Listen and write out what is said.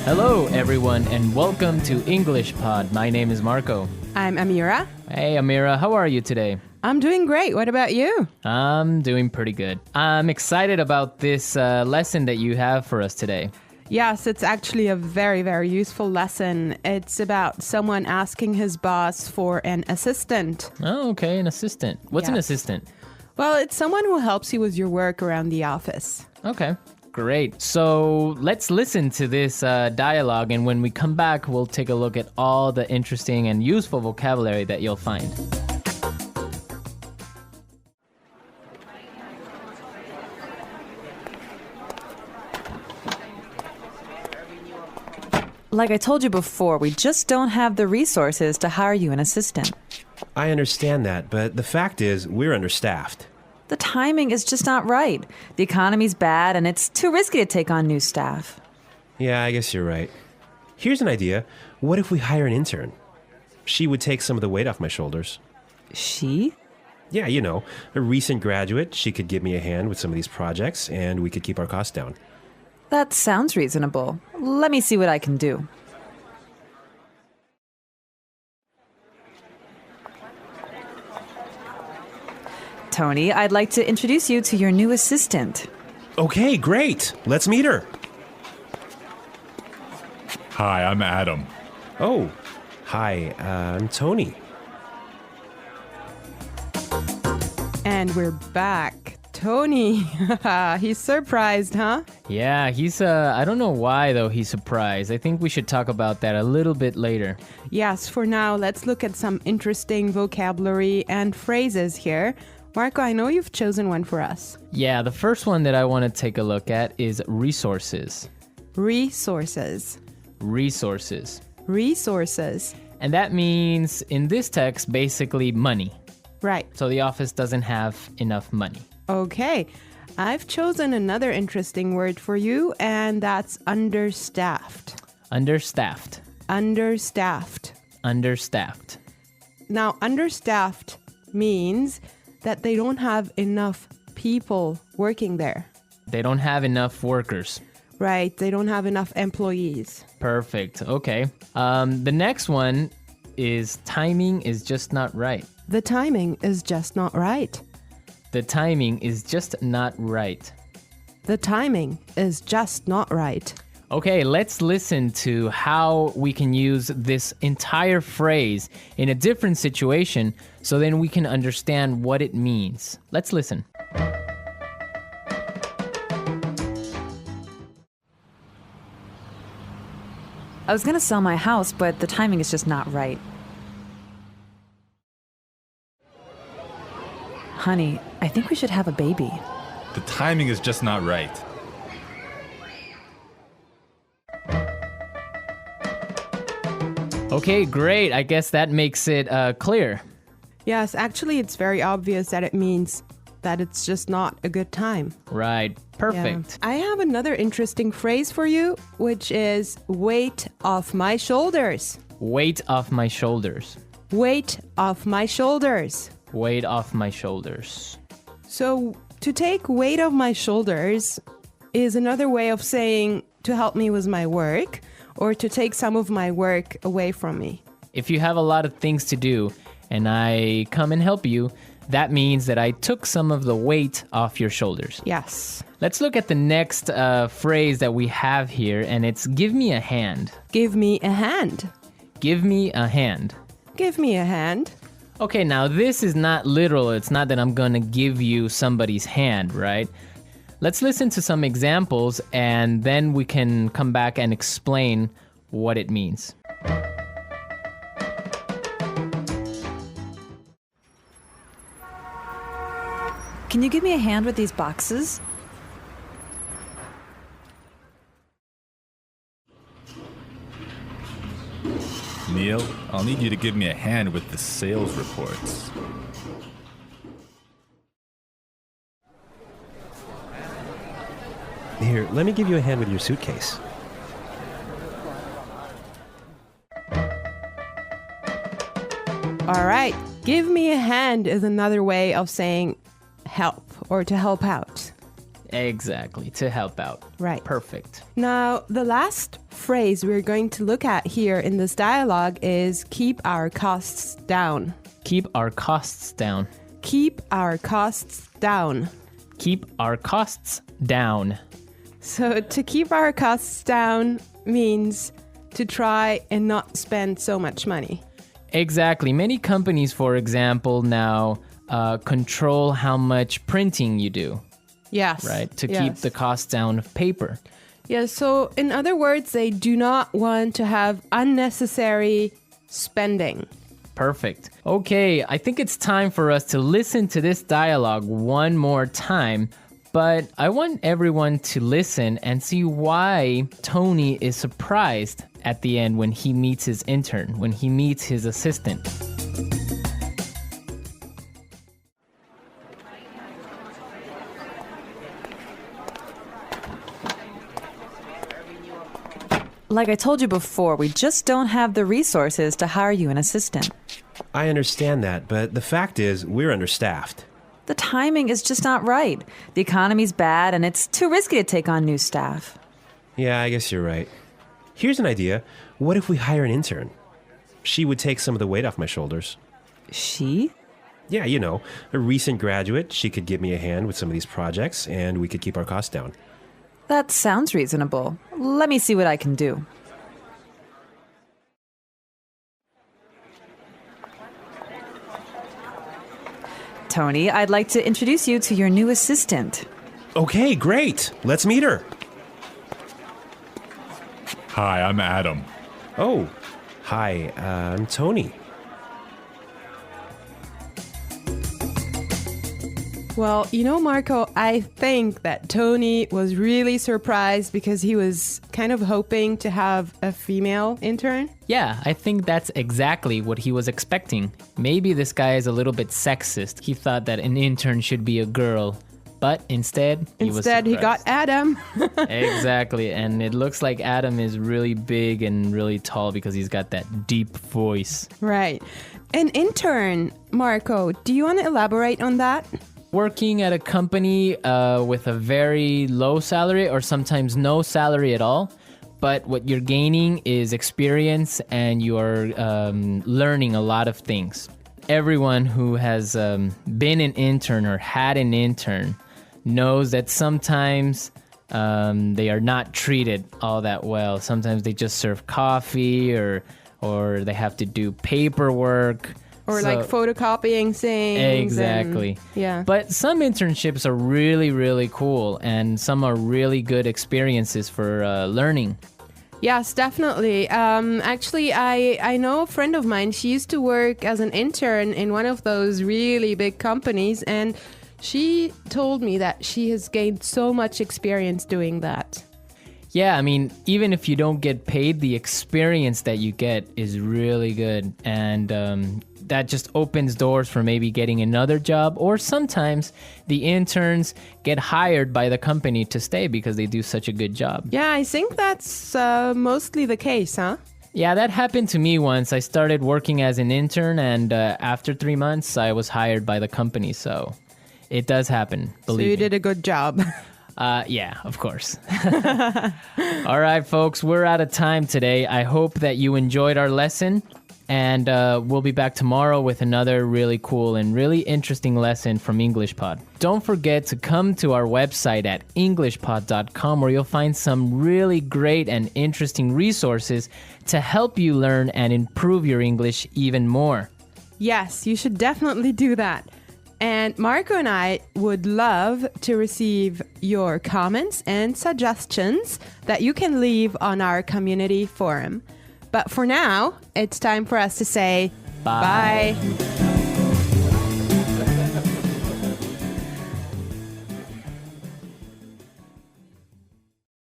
Hello, everyone, and welcome to English Pod. My name is Marco. I'm Amira. Hey, Amira, how are you today? I'm doing great. What about you? I'm doing pretty good. I'm excited about this lesson that you have for us today. Yes, it's actually a very, very useful lesson. It's about someone asking his boss for an assistant. Oh, okay, an assistant. What's an Yes. assistant? Well, it's someone who helps you with your work around the office. Okay, great. So let's listen to this dialogue, and when we come back, we'll take a look at all the interesting and useful vocabulary that you'll find. Like I told you before, we just don't have the resources to hire you an assistant. I understand that, but the fact is, we're understaffed. The timing is just not right. The economy's bad, and it's too risky to take on new staff. Yeah, I guess you're right. Here's an idea. What if we hire an intern? She would take some of the weight off my shoulders. She? Yeah, you know, a recent graduate. She could give me a hand with some of these projects, and we could keep our costs down. That sounds reasonable. Let me see what I can do. Tony, I'd like to introduce you to your new assistant. Okay, great. Let's meet her. Hi, I'm Adam. Oh, hi, I'm Tony. And we're back. Tony. He's surprised, huh? Yeah, he's, I don't know why, though, he's surprised. I think we should talk about that a little bit later. Yes, for now, let's look at some interesting vocabulary and phrases here. Marco, I know you've chosen one for us. Yeah, the first one that I want to take a look at is resources. Resources. Resources. Resources. And that means, in this text, basically money. Right. So the office doesn't have enough money. Okay. I've chosen another interesting word for you, and that's understaffed. Understaffed. Understaffed. Understaffed. Now, understaffed means that they don't have enough people working there. They don't have enough workers. Right. They don't have enough employees. Perfect. Okay. The next one is timing is just not right. The timing is just not right. The timing is just not right. The timing is just not right. Okay, let's listen to how we can use this entire phrase in a different situation so then we can understand what it means. Let's listen. I was going to sell my house, but the timing is just not right. Honey, I think we should have a baby. The timing is just not right. Okay, great. I guess that makes it clear. Yes, actually, it's very obvious that it means that it's just not a good time. Right. Perfect. Yeah. I have another interesting phrase for you, which is weight off my shoulders. Weight off my shoulders. Weight off my shoulders. Weight off my shoulders. So, to take weight off my shoulders is another way of saying to help me with my work or to take some of my work away from me. If you have a lot of things to do and I come and help you, that means that I took some of the weight off your shoulders. Yes. Let's look at the next phrase that we have here, and it's give me a hand. Give me a hand. Give me a hand. Give me a hand. Okay, now this is not literal. It's not that I'm gonna give you somebody's hand, right? Let's listen to some examples and then we can come back and explain what it means. Can you give me a hand with these boxes? Neil, I'll need you to give me a hand with the sales reports. Here, let me give you a hand with your suitcase. All right. Give me a hand is another way of saying help or to help out. Exactly, to help out. Right. Perfect. Now, the last phrase we're going to look at here in this dialogue is keep our costs down. Keep our costs down. Keep our costs down. Keep our costs down. So to keep our costs down means to try and not spend so much money. Exactly. Many companies, for example, now control how much printing you do, Yes. right? To keep yes. the cost down of paper. Yeah, so in other words, they do not want to have unnecessary spending. Perfect. Okay, I think it's time for us to listen to this dialogue one more time. But I want everyone to listen and see why Tony is surprised at the end when he meets his intern, when he meets his assistant. Like I told you before, we just don't have the resources to hire you an assistant. I understand that, but the fact is, we're understaffed. The timing is just not right. The economy's bad, and it's too risky to take on new staff. Yeah, I guess you're right. Here's an idea. What if we hire an intern? She would take some of the weight off my shoulders. She? Yeah, you know, a recent graduate. She could give me a hand with some of these projects, and we could keep our costs down. That sounds reasonable. Let me see what I can do. Tony, I'd like to introduce you to your new assistant. Okay, great. Let's meet her. Hi, I'm Adam. Oh, hi, I'm Tony. Well, you know, Marco, I think that Tony was really surprised because he was kind of hoping to have a female intern. Yeah, I think that's exactly what he was expecting. Maybe this guy is a little bit sexist. He thought that an intern should be a girl. But instead, he got Adam. Exactly. And it looks like Adam is really big and really tall because he's got that deep voice. Right. An intern, Marco, do you want to elaborate on that? Working at a company with a very low salary or sometimes no salary at all. But what you're gaining is experience and you are learning a lot of things. Everyone who has been an intern or had an intern knows that sometimes they are not treated all that well. Sometimes they just serve coffee or they have to do paperwork. Or like photocopying things. Exactly. Yeah. But some internships are really, really cool and some are really good experiences for learning. Yes, definitely. Actually, I know a friend of mine. She used to work as an intern in one of those really big companies, and she told me that she has gained so much experience doing that. Yeah, I mean, even if you don't get paid, the experience that you get is really good. And that just opens doors for maybe getting another job. Or sometimes the interns get hired by the company to stay because they do such a good job. Yeah, I think that's mostly the case, huh? Yeah, that happened to me once. I started working as an intern, and after 3 months, I was hired by the company. So it does happen, believe me. So you did a good job. Yeah, of course. All right, folks, we're out of time today. I hope that you enjoyed our lesson, and we'll be back tomorrow with another really cool and really interesting lesson from EnglishPod. Don't forget to come to our website at englishpod.com where you'll find some really great and interesting resources to help you learn and improve your English even more. Yes, you should definitely do that. And Marco and I would love to receive your comments and suggestions that you can leave on our community forum. But for now, it's time for us to say Bye. bye.